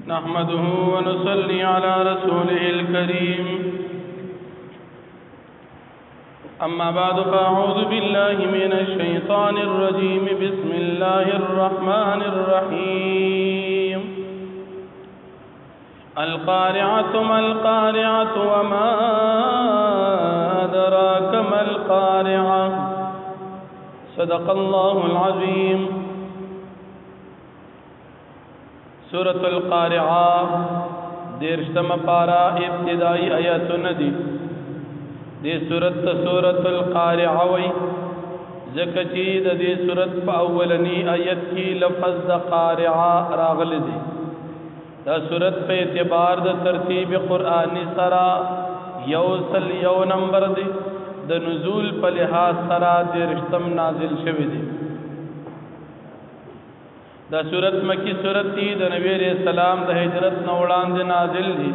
نحمده ونصلي على رسوله الكريم أما بعد فأعوذ بالله من الشيطان الرجيم بسم الله الرحمن الرحيم القارعة ما القارعة وما أدراك ما القارعة صدق الله العظيم سورة القارعة دیرشتم پارا ابتدائی آیاتون دی دی سورة القارعة وی زکچی دی سورة پا اولنی آیت کی لفظ دا قارعة راغل دی دا سورة پہ اعتبار دا ترتیب قرآنی سرا یو نمبر دی دا نزول پا لحاظ سرا دیرشتم نازل شوی دی دا سورت مکی سورت دی دا نبی علیہ السلام دا ہجرت نوڑان دی نازل دی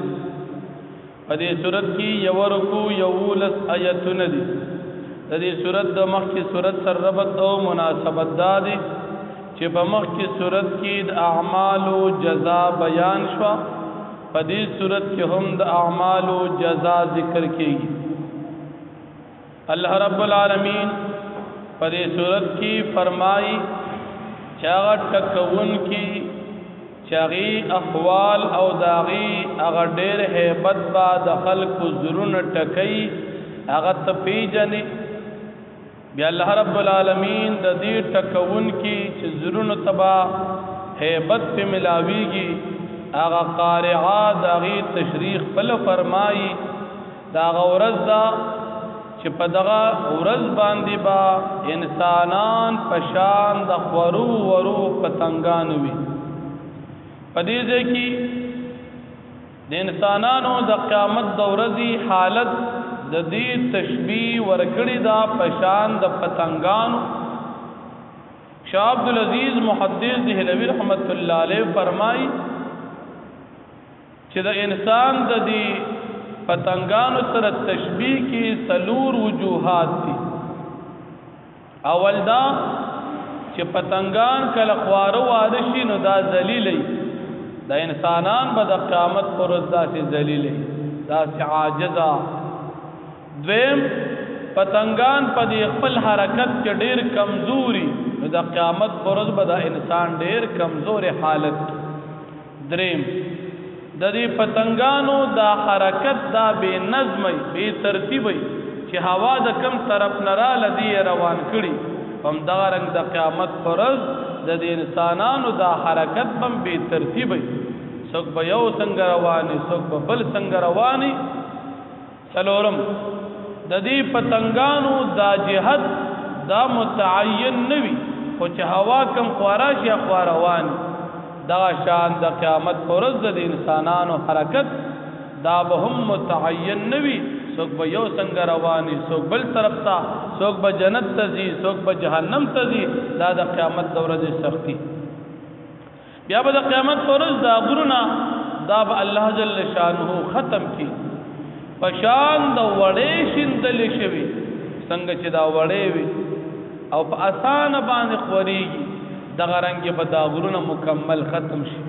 دی سورت کی یو رکو یولس آیتون دی دا دی سورت دا مخ کی سورت سر ربط او مناسبت دا دی چی پا مخ کی سورت کی دا اعمال و جزا بیان شوا پا دی سورت کی ہم دا اعمال و جزا ذکر کی گی اللہ رب العالمین پا دی سورت کی فرمائی چاغ ٹکون کی چاغی احوال او داغی اغا دیر حیبت با دخل کو ضرون ٹکی اغا تپی جنی بی اللہ رب العالمین دا دی ٹکون کی چی ضرون تبا حیبت پی ملاوی گی اغا قارعا داغی تشریح پل فرمائی داغا ورز دا چې په دغه ورځ باندې با انسانان پشان د ورو پتنګان وي په دې ځای کې د انسانانو د قیامت د ورځې حالت د دې تشبیه ورکړی دا پشان د پتنګانو شاه عبدالعزیز محدث دهلوی رحمت الله علیه فرمایي چې د انسان د دې پتنگانو سره تشبیه کی سلور وجوهات دی اول دا چې پتنگان کله خوارو وادشي نو دا ذلیلې دا انسانان به د قیامت پر ورځ داسې ذلیلې داسې عاجزا دویم پتنگان په دې خپل حرکت کې ډېر کمزوري نو د قیامت پر ورځ به د انسان ډېر کمزور حالت دریم د دې پتنګانو دا حرکت دا بے نظمي بے ترتیبي چې هوا د کم طرف نرا لدی روان کړي هم دا رنگ د قیامت پرز د دې انسانانو دا حرکت هم بے ترتیبي څوک به یو څنګه رواني څوک به بل څنګه رواني څلورم د دې پتنګانو دا جهت دا متعین نوي او چې هوا کم خوارا شي خوارواني دا شان د قیامت پرز د انسانانو حرکت دا به هم متعین نوي څوک به یو څنګه رواني څوک بل طرف ته څوک به جنت ته ځي څوک به جهنم ته ځي دا د قیامت د ورځې سختي بیا به د قیامت پرز دا غرونه دا به الله جل شانه ختم کی پشان د وړې شیندل شوی څنګه چې دا وړې وي او په اسانه باندې خوريږي دغه رنگ په دا غرونه مکمل ختم شي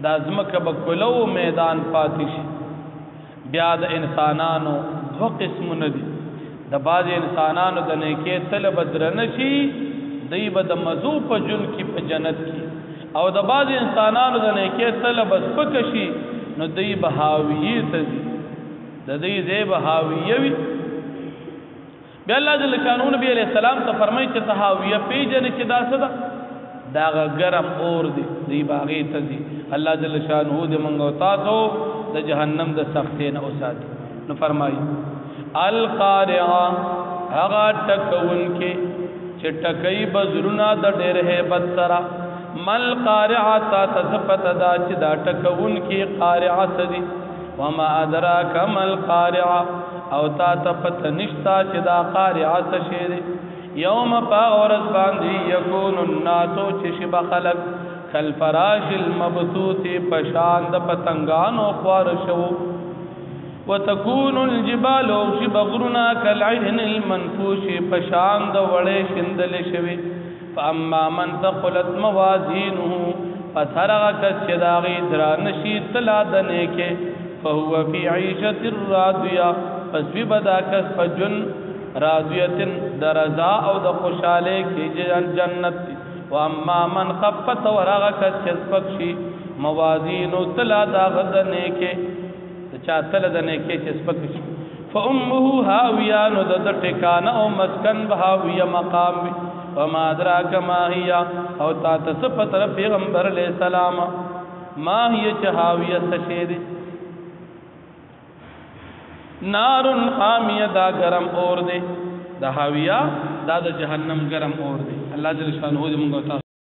دا ځمکه به کلو میدان پاتې شي بیا د انسانانو دو قسمونه دي د بعض انسانانو د نیکۍ طلب درنه شي دوی به د مزو په جن کې په جنت کې او د بعض انسانانو د نیکۍ طلب سپک شي نو دوی به هاویه ته ځي د دوی ځای به هاویه وي بیا الله جل شانه نبی علیہ السلام ته فرمایي چې ته هاویه پیژنې چې دا څه ده دا گرم اور دی باغی تزی اللہ جل شانہ دے منگو تاسو د جہنم د سختین او ساتي نو فرمائی القارعہ هغه ټکون کې چې ټکای بزرنا د ډېر hebat سره مل قارعہ تا تصفت دا چې دا ټکون کې قارعہ سدي وما ادراک مل قارعہ او تا تپت نشتا چې دا قارعہ څه شی دی یوم پا غورز باندی یکون الناسو چشب خلق کالفراش المبثوث پشاند پتنگانو خوار شو وتكون الجبال شبغرنا كالعهن المنفوش پشاند وڑے شندل شوی فاما من ثقلت موازینه پس هر هغه کس چې د هغې درانشي تلا دنې کې فهو فی عیشة راضیه پس وی به دا کس په ژوند راضیة د رضا او د خوشحالۍ کې جنت دی واما من خفت ور هغه کس چې سپک شي موازینو تلا دا غدنې کې چا تل دنې کې چې سپک شي فامه هاویه نو د ټکانه او مسکن به هاویه مقام وي وما ادراک ما هي او تا تصفت پیغمبر علیہ السلام ما هي چهاویه سشید نار حامیه دا گرم اور دے دا هاویه دا د جهنم گرم اور دے الله جل شانه دې موږ ته